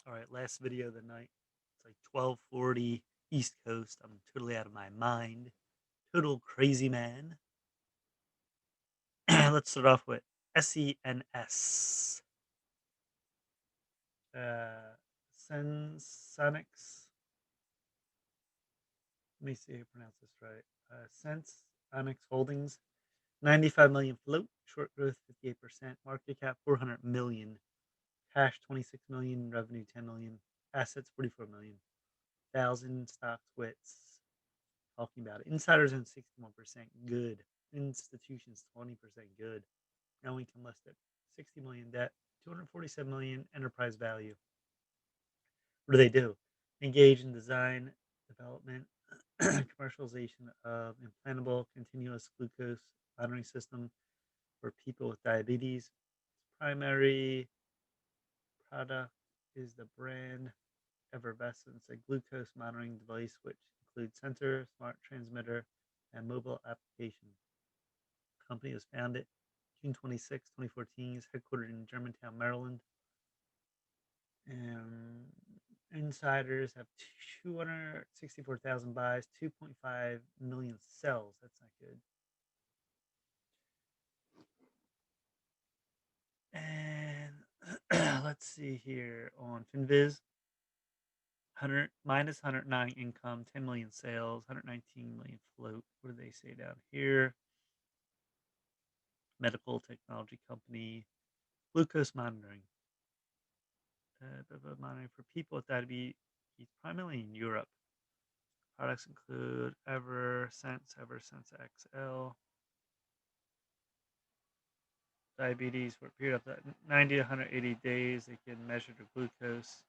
All right, last video of the night. It's like 12:40 East Coast. I'm totally out of my mind. Total crazy man. Let's start off with SENS. Uh, SENS-ACTC. Let me see if I pronounce this right. SENS-ACTC Holdings. 95 million float. Short growth 58%. Market cap 400 million. Cash 26 million. Revenue 10 million. Assets 44 million. 1,000 stocks wits. Talking about it. Insiders own 61% good. Institutions 20% good. Now income listed 60 million debt, 247 million enterprise value. What do? Engage in design, development, commercialization of implantable continuous glucose monitoring system for people with diabetes. Primary product is the brand Effervescence, a glucose monitoring device which includes sensor, smart transmitter, and mobile application. The company was founded June 26, 2014, is headquartered in Germantown, Maryland. And insiders have 264,000 buys, 2.5 million sells. That's not good. And let's see here on Finviz. 109 income, 10 million sales, 119 million float. What do they say down here? Medical technology company, glucose monitoring. Monitoring for people with diabetes, primarily in Europe. Products include Eversense XL. Diabetes for a period of 90 to 180 days, they can measure the glucose.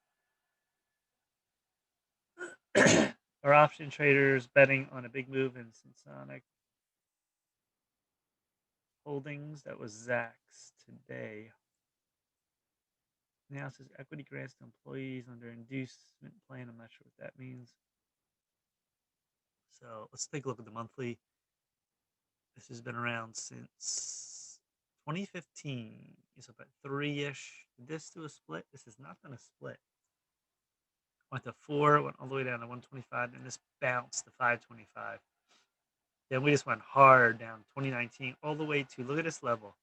Our option traders betting on a big move in SENS-ACTC Holdings. That was Zacks today. Announces equity grants to employees under inducement plan. I'm not sure what that means. So let's take a look at the monthly. This has been around since 2015. It's up at 3-ish. Did this do a split? This is not going to split. Went to 4, went all the way down to 125, and this bounced to 525. Then we just went hard down 2019 all the way to, look at this level.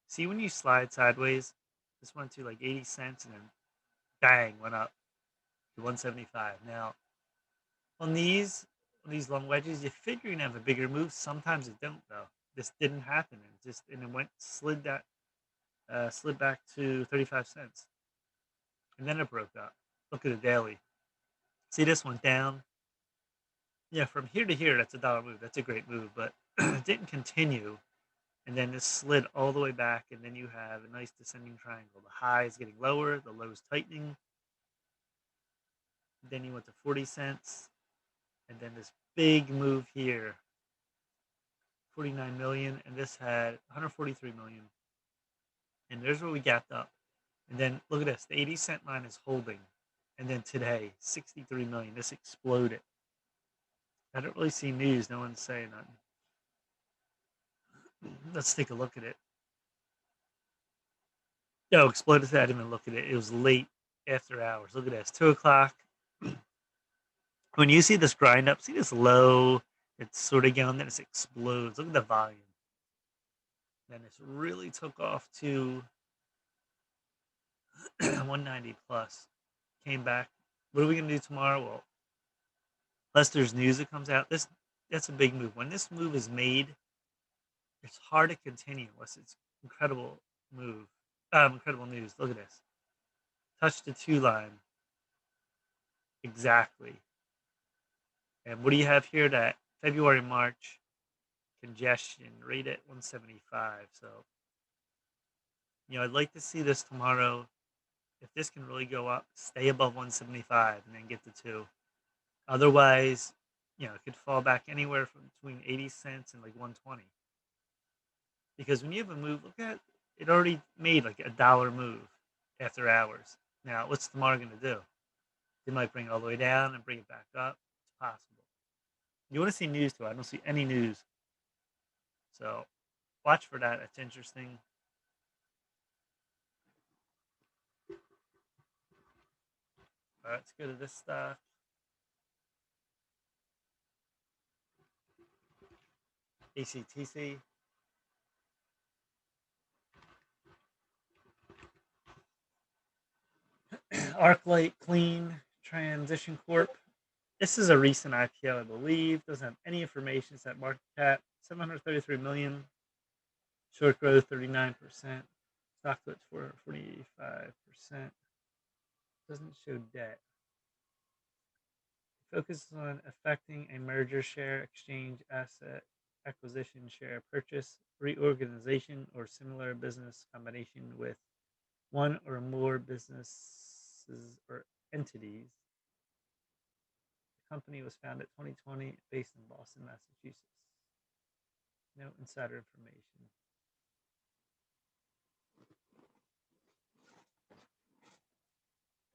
See when you slide sideways, this went to like 80 cents and then bang, went up to 175. Now, on these long wedges, you figure you're gonna have a bigger move. Sometimes it don't though. This didn't happen. And it went slid back to 35 cents. And then it broke up. Look at the daily. See this went down. Yeah, from here to here, that's a dollar move. That's a great move, but it didn't continue. And then this slid all the way back, and then you have a nice descending triangle. The high is getting lower, the low is tightening. Then you went to 40 cents, and then this big move here, 49 million, and this had 143 million. And there's where we gapped up. And then look at this, the 80-cent line is holding. And then today, 63 million. This exploded. I don't really see news. No one's saying nothing. Let's take a look at it. No, exploded. I didn't even look at it. It was late after hours. Look at this, 2 o'clock. When you see this grind up, see this low, it's sort of going, then it explodes. Look at the volume. Then it's really took off to 190 plus. Came back. What are we gonna do tomorrow? Well, unless there's news that comes out, that's a big move. When this move is made, it's hard to continue unless it's incredible move. Incredible news. Look at this. Touch the 2 line. Exactly. And what do you have here? That February, March congestion rate at 175. So, I'd like to see this tomorrow. If this can really go up, stay above 175 and then get to 2. Otherwise, it could fall back anywhere from between 80 cents and like 120. Because when you have a move, look at it already made like a dollar move after hours. Now, what's tomorrow going to do? They might bring it all the way down and bring it back up. It's possible. You want to see news too. I don't see any news. So watch for that. That's interesting. All right, let's go to this stock. ACTC. ArcLight Clean Transition Corp. This is a recent IPO, I believe. Doesn't have any information. It's at market cap 733 million. Short growth 39%. Stock split 45%. Doesn't show debt. Focuses on effecting a merger, share exchange, asset acquisition, share purchase, reorganization, or similar business combination with one or more businesses or entities. The company was founded 2020, based in Boston, Massachusetts. No insider information.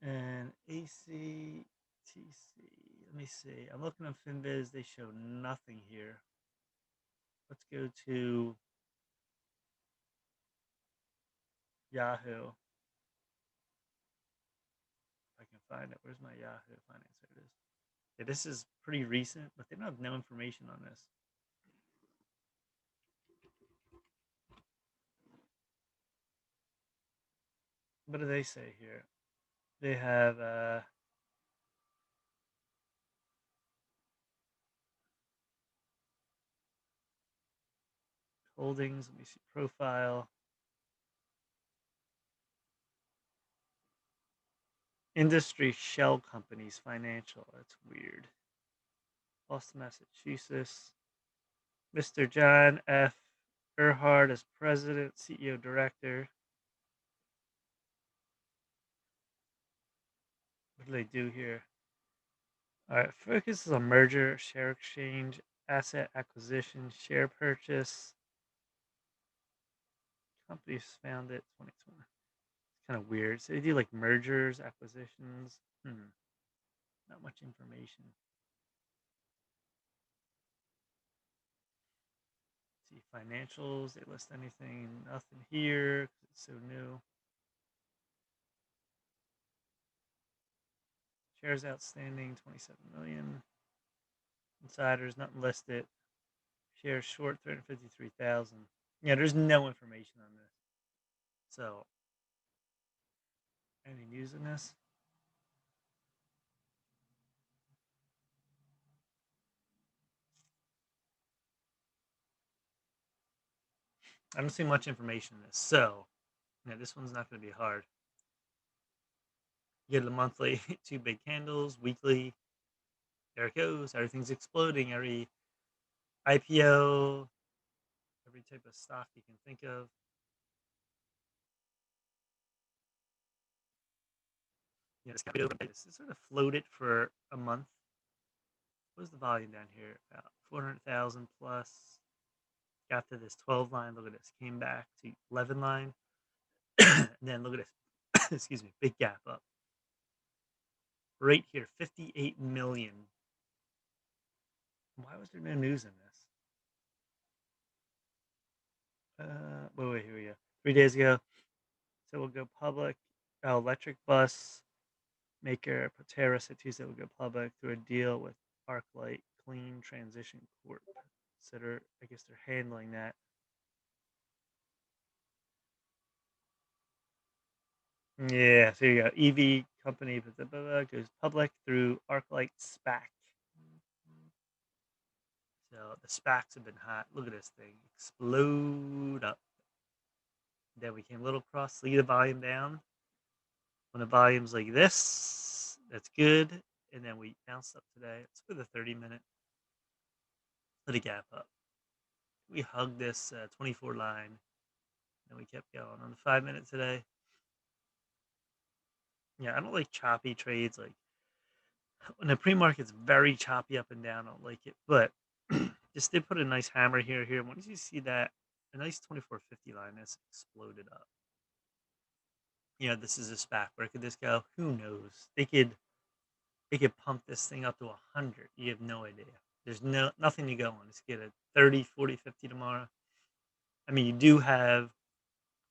And ACTC, let me see. I'm looking on FinViz. They show nothing here. Let's go to Yahoo. If I can find it. Where's my Yahoo Finance? There it is. Yeah, this is pretty recent, but they don't have no information on this. What do they say here? They have holdings. Let me see profile. Industry shell companies financial. That's weird. Boston, Massachusetts. Mr. John F. Erhard as president, CEO, director. What do they do here? All right, focuses on merger, share exchange, asset acquisition, share purchase. Companies founded 2020. It's kind of weird. So they do like mergers, acquisitions. Not much information. See financials. They list anything? Nothing here because it's so new. Shares outstanding 27 million. Insiders nothing listed. Shares short 353,000. Yeah, there's no information on this. So, any news in this? I don't see much information in this. So, yeah, this one's not going to be hard. You get the monthly, two big candles, weekly. There it goes. Everything's exploding. Every IPO, every type of stock you can think of. Yeah, this sort of floated for a month. What was the volume down here? About 400,000 plus. Got to this 12 line. Look at this. Came back to 11 line. And then look at this. Excuse me. Big gap up. Right here, 58 million. Why was there no news in this? Wait, here we go. 3 days ago. So we'll go public. Electric bus maker Patera said Tuesday will go public through a deal with ArcLight Clean Transition Corp. So I guess they're handling that. Yeah, so you go. EV company goes public through ArcLight SPAC. So the SPACs have been hot. Look at this thing explode up. Then we came a little across, see the volume down. When the volume's like this, that's good. And then we bounced up today. Let's put the 30-minute. Let it gap up. We hugged this 24 line. And we kept going on the 5-minute today. Yeah, I don't like choppy trades. Like when the pre-market's very choppy up and down, I don't like it. But just did put a nice hammer here. Once you see that, a nice 24.50 line that's exploded up. This is a SPAC. Where could this go? Who knows? They could pump this thing up to 100. You have no idea. There's nothing to go on. Let's get a 30, 40, 50 tomorrow. I mean, you do have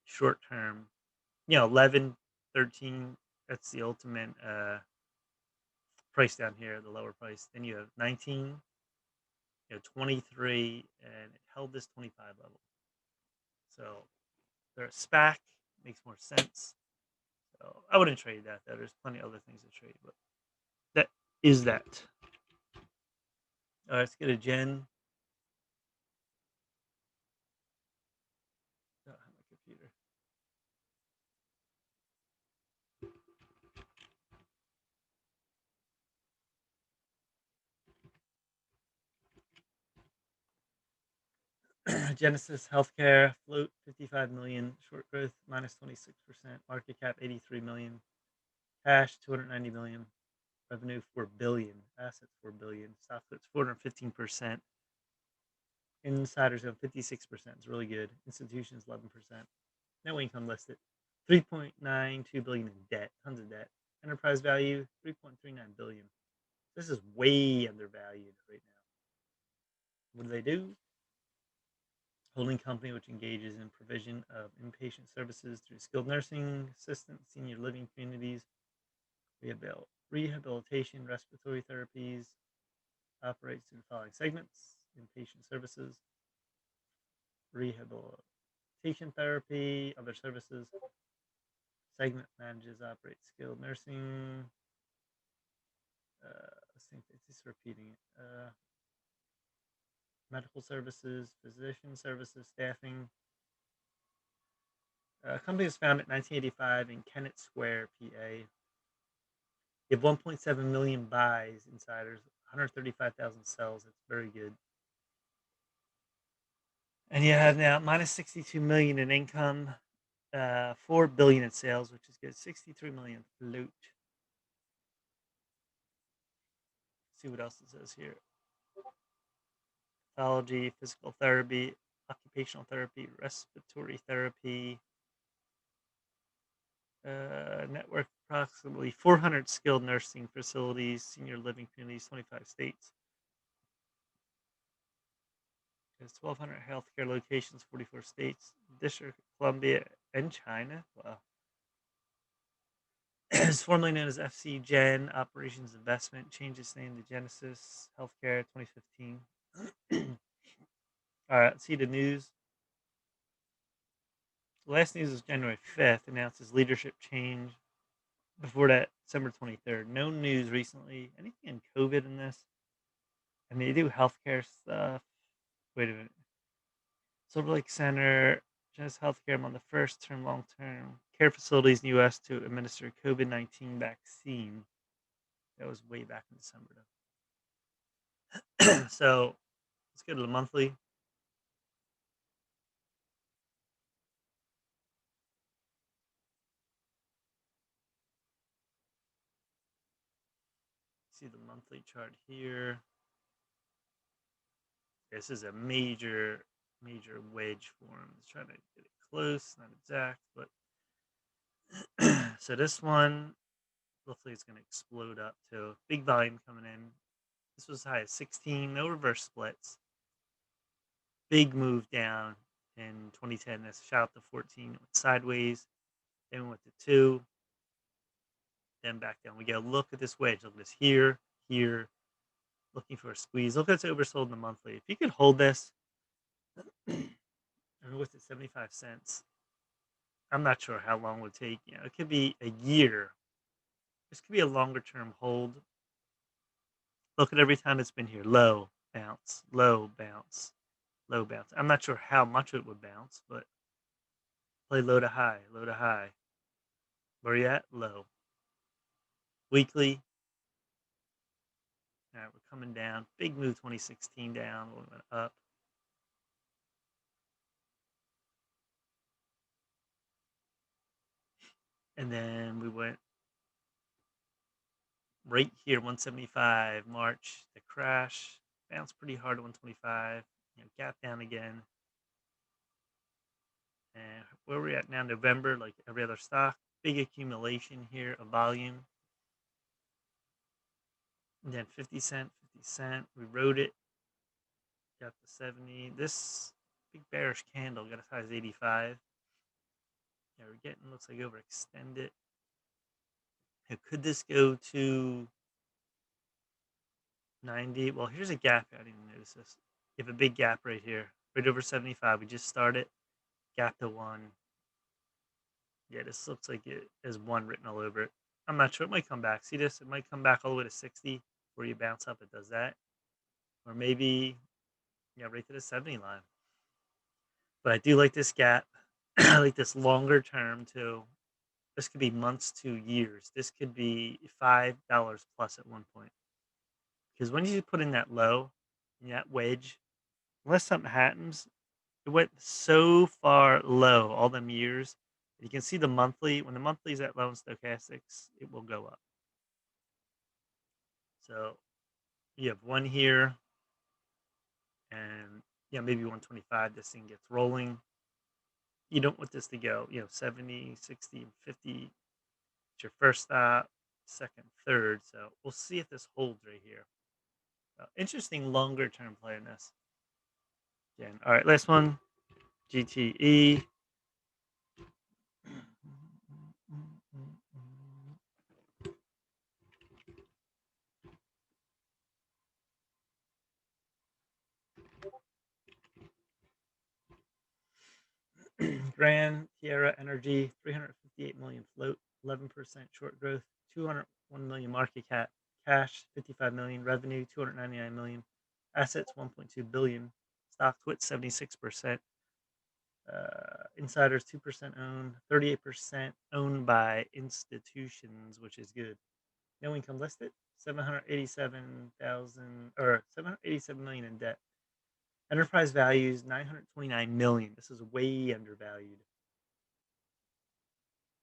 short term, 11, 13. That's the ultimate price down here, the lower price. Then you have 19, 23, and it held this 25 level. So they're a SPAC, makes more sense. So I wouldn't trade that though. There's plenty of other things to trade, but that is that. All right, let's get a Gen. Oh, my computer. Genesis Healthcare float 55 million, short growth minus 26%, market cap 83 million, cash 290 million, revenue 4 billion, assets 4 billion, stock splits 415%, insiders own 56%. It's really good. Institutions 11%. Net income listed 3.92 billion in debt, tons of debt. Enterprise value 3.39 billion. This is way undervalued right now. What do they do? Holding company which engages in provision of inpatient services through skilled nursing, assistance, senior living communities, rehabilitation, respiratory therapies, operates in the following segments: inpatient services, rehabilitation therapy, other services. Segment manages, operates skilled nursing. I think it's just repeating it. Medical services, physician services, staffing. Company was founded in 1985 in Kennett Square, PA. You have 1.7 million buys, insiders, 135,000 sells. That's very good. And you have now minus 62 million in income, 4 billion in sales, which is good. 63 million float. See what else it says here. Pathology, physical therapy, occupational therapy, respiratory therapy. Network approximately 400 skilled nursing facilities, senior living communities, 25 states. There's 1,200 healthcare locations, 44 states, District of Columbia, and China. Wow. It's formerly known as FC Gen Operations Investment, changed its name to Genesis Healthcare 2015. All right, let's see the news. The last news is January 5th, announces leadership change. Before that, December 23rd. No news recently. Anything in COVID in this? I mean, they do healthcare stuff. Wait a minute. Silver Lake Center, Genesis Healthcare among the first term, long term care facilities in the U.S. to administer COVID 19 vaccine. That was way back in December, though. So let's go to the monthly. See the monthly chart here. This is a major wedge form. Let's try to get it close, not exact, but so this one, hopefully it's going to explode up to big volume coming in. This was high as 16, no reverse splits. Big move down in 2010. That's shot up to 14, went sideways, then went to 2, then back down. We get a look at this wedge. Look at this here, here, looking for a squeeze. Look, it's oversold in the monthly. If you could hold this, I mean, what's it, 75 cents? I'm not sure how long it would take. It could be a year. This could be a longer term hold. Look at every time it's been here. Low, bounce, low, bounce, low, bounce. I'm not sure how much it would bounce, but play low to high, low to high. Where are you at? Low. Weekly. All right, we're coming down. Big move 2016 down. We went up. And then we went right here, 175, March, the crash, bounced pretty hard at 125, gap down again. And where we're at now, November, like every other stock, big accumulation here of volume. And then 50 cent, 50 cent, we rode it, got to 70. This big bearish candle got as high as 85. Yeah, we're getting, looks like overextended. Could this go to 90. Well, here's a gap. I didn't even notice this. You have a big gap right here, right over 75. We just started. Gap to 1. Yeah, this looks like it has 1 written all over it. I'm not sure. It might come back. See this? It might come back all the way to 60 where you bounce up. It does that. Or maybe, yeah, right to the 70 line. But I do like this gap. I like this longer term too. This could be months to years. This could be $5 plus at one point. Because when you put in that low, in that wedge, unless something happens, it went so far low all them years. You can see the monthly. When the monthly is at low in stochastics, it will go up. So you have 1 here, and yeah, maybe 125. This thing gets rolling. You don't want this to go, 70, 60, and 50. It's your first stop, second, third. So we'll see if this holds right here. Interesting longer term play in this. Again, all right, last one, GTE. Grand Tierra Energy, 358 million float, 11% short growth, 201 million market cap, cash 55 million, revenue 299 million, assets 1.2 billion, stock twit 76%, insiders 2% owned, 38% owned by institutions, which is good. No income listed, 787,000 or 787 million in debt. Enterprise values 929 million. This is way undervalued.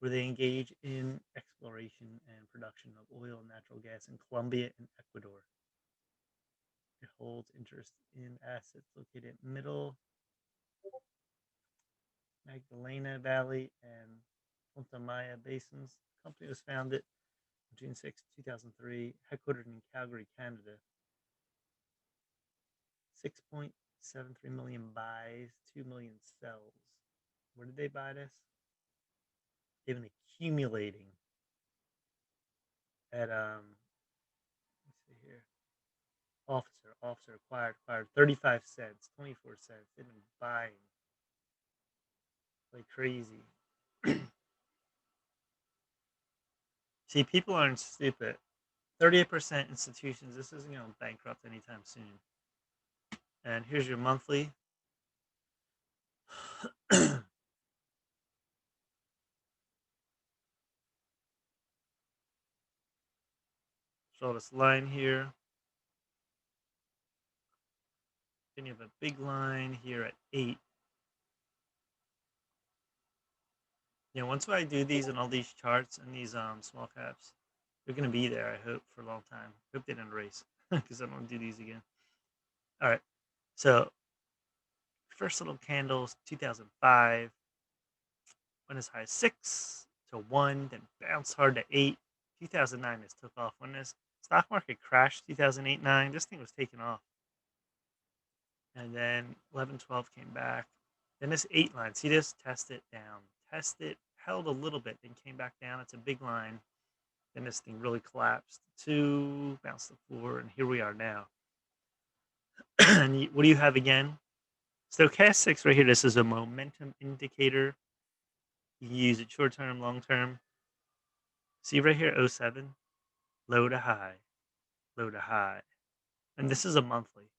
Where they engage in exploration and production of oil and natural gas in Colombia and Ecuador. It holds interest in assets located in Middle Magdalena Valley and Punta Maya basins. The company was founded on June 6, 2003, headquartered in Calgary, Canada. 6.73 million buys, 2 million sells. Where did they buy this? They've been accumulating at let's see here. Officer acquired 35 cents, 24 cents. They've been buying like crazy. See, people aren't stupid. 38% institutions. This isn't going to bankrupt anytime soon. And here's your monthly. Show this line here. Then you have a big line here at 8. Once I do these and all these charts and these small caps, they're going to be there, I hope, for a long time. Hope they didn't erase because I don't do these again. All right. So, first little candles, 2005. Went as high as 6 to 1, then bounced hard to 8. 2009, this took off. When this stock market crashed, 2008 9, this thing was taking off. And then 11, 12 came back. Then this 8 line, see this? Test it down. Test it, held a little bit, then came back down. It's a big line. Then this thing really collapsed. 2, bounced to 4, and here we are now. And what do you have again? Stochastics right here. This is a momentum indicator. You can use it short term, long term. See right here, 07, low to high, low to high. And this is a monthly.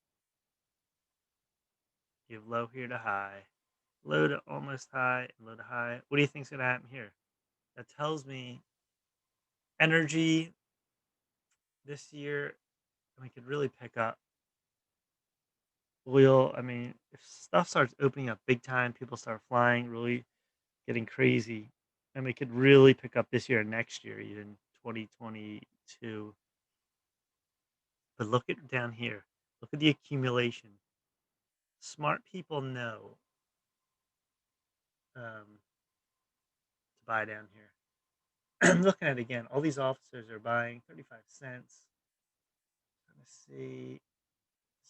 You have low here to high, low to almost high, and low to high. What do you think's going to happen here? That tells me energy this year, we could really pick up. Oil, I mean, if stuff starts opening up big time, people start flying, really getting crazy, and we could really pick up this year and next year, even 2022. But look at down here. Look at the accumulation. Smart people know to buy down here. I'm looking at it again. All these officers are buying 35 cents. Trying to see.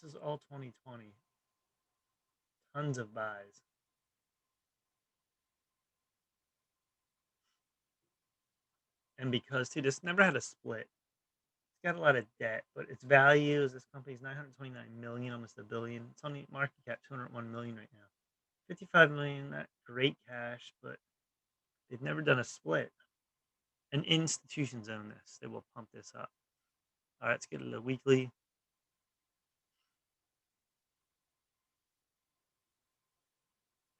This is all 2020. Tons of buys. And because, too, this never had a split. It's got a lot of debt, but its value is this company's 929 million, almost a billion. It's only market cap 201 million right now. 55 million, not great cash, but they've never done a split. And institutions own this. They will pump this up. All right, let's get a weekly.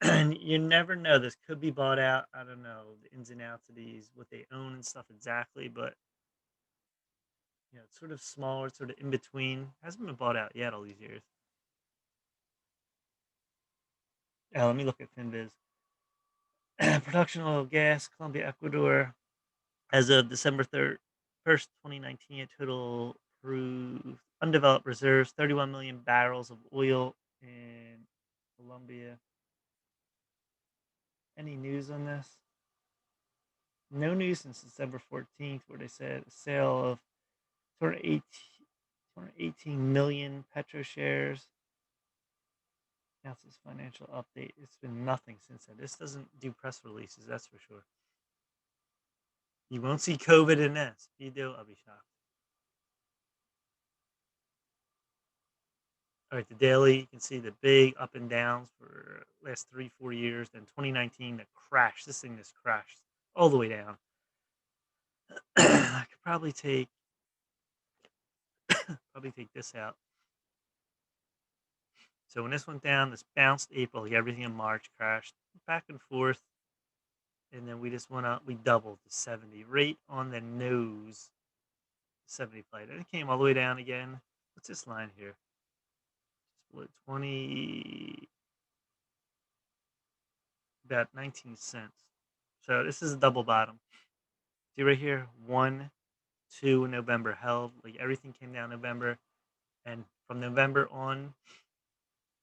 And you never know. This could be bought out. I don't know the ins and outs of these, what they own and stuff exactly, but it's sort of smaller, sort of in between. Hasn't been bought out yet all these years. Let me look at FinViz. Production oil, gas, Colombia, Ecuador. As of December 1st, 2019, a total proved undeveloped reserves 31 million barrels of oil in Colombia. Any news on this? No news since December 14th, where they said a sale of 218 million Petro shares. That's his financial update. It's been nothing since then. This doesn't do press releases, that's for sure. You won't see COVID in this. If you do, I'll be shocked. All right, the daily, you can see the big up and downs for last 3-4 years. Then 2019, the crash. This thing just crashed all the way down. I could probably take this out. So when this went down, this bounced April. Everything in March crashed back and forth, and then we just went up. We doubled to 70, right on the nose. 70 played, and it came all the way down again. What's this line here? Split 20, about 19 cents. So this is a double bottom. See right here, 1, 2 November held. Like everything came down November, and from November on,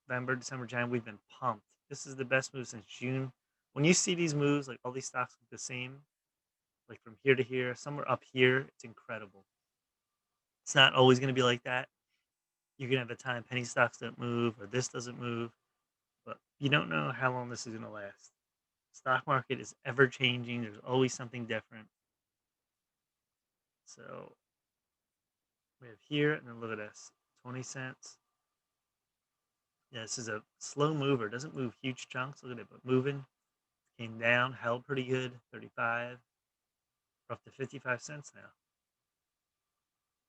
November, December, January, we've been pumped. This is the best move since June. When you see these moves, like all these stocks look the same, like from here to here, somewhere up here, it's incredible. It's not always going to be like that. You're going to have a time penny stocks don't move or this doesn't move, but you don't know how long this is going to last. Stock market is ever changing. There's always something different. So we have here, and then look at this, 20 cents. Yeah, this is a slow mover. Doesn't move huge chunks. Look at it, but moving. Came down, held pretty good, 35. We're up to 55 cents now.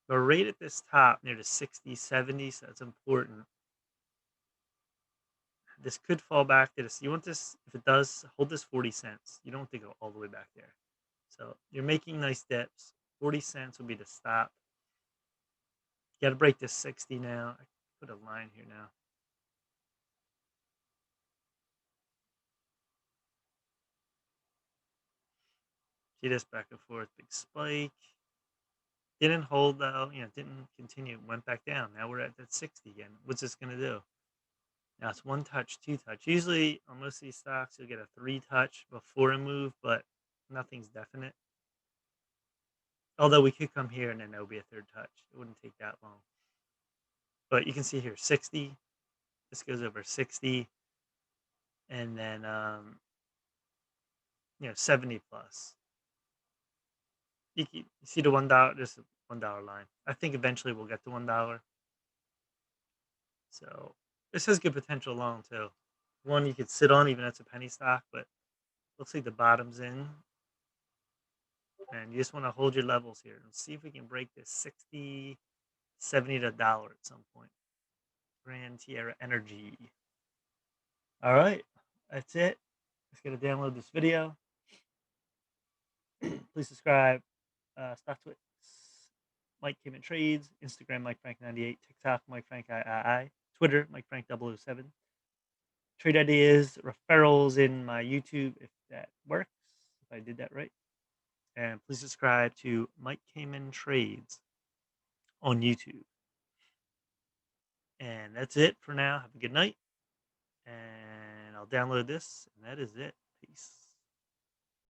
But right at this top, near the 60, 70, so that's important. This could fall back to this. You want this, if it does, hold this 40 cents. You don't want to go all the way back there. So you're making nice dips. 40 cents would be the stop. You got to break this 60 now. I put a line here now. See this back and forth, big spike. Didn't hold though, didn't continue. Went back down. Now we're at that 60 again. What's this going to do? Now it's 1 touch, 2 touch. Usually on most of these stocks, you'll get a 3 touch before a move, but nothing's definite. Although we could come here and then there'll be a 3rd touch. It wouldn't take that long. But you can see here, 60. This goes over 60. And then, 70 plus. You see the $1, this $1 line. I think eventually we'll get to $1. So this has good potential long too. One you could sit on, even if it's a penny stock, but looks like the bottom's in. And you just want to hold your levels here and see if we can break this 60, 70 to $1 at some point. Grand Tierra Energy. All right, that's it. Let's get to download this video. Please subscribe. StockTwits, Mike Cayman Trades, Instagram Mike Frank 98, TikTok Mike Frank III, Twitter Mike Frank 007. Trade ideas, referrals in my YouTube if that works, if I did that right. And please subscribe to Mike Cayman Trades on YouTube. And that's it for now. Have a good night. And I'll download this, and that is it.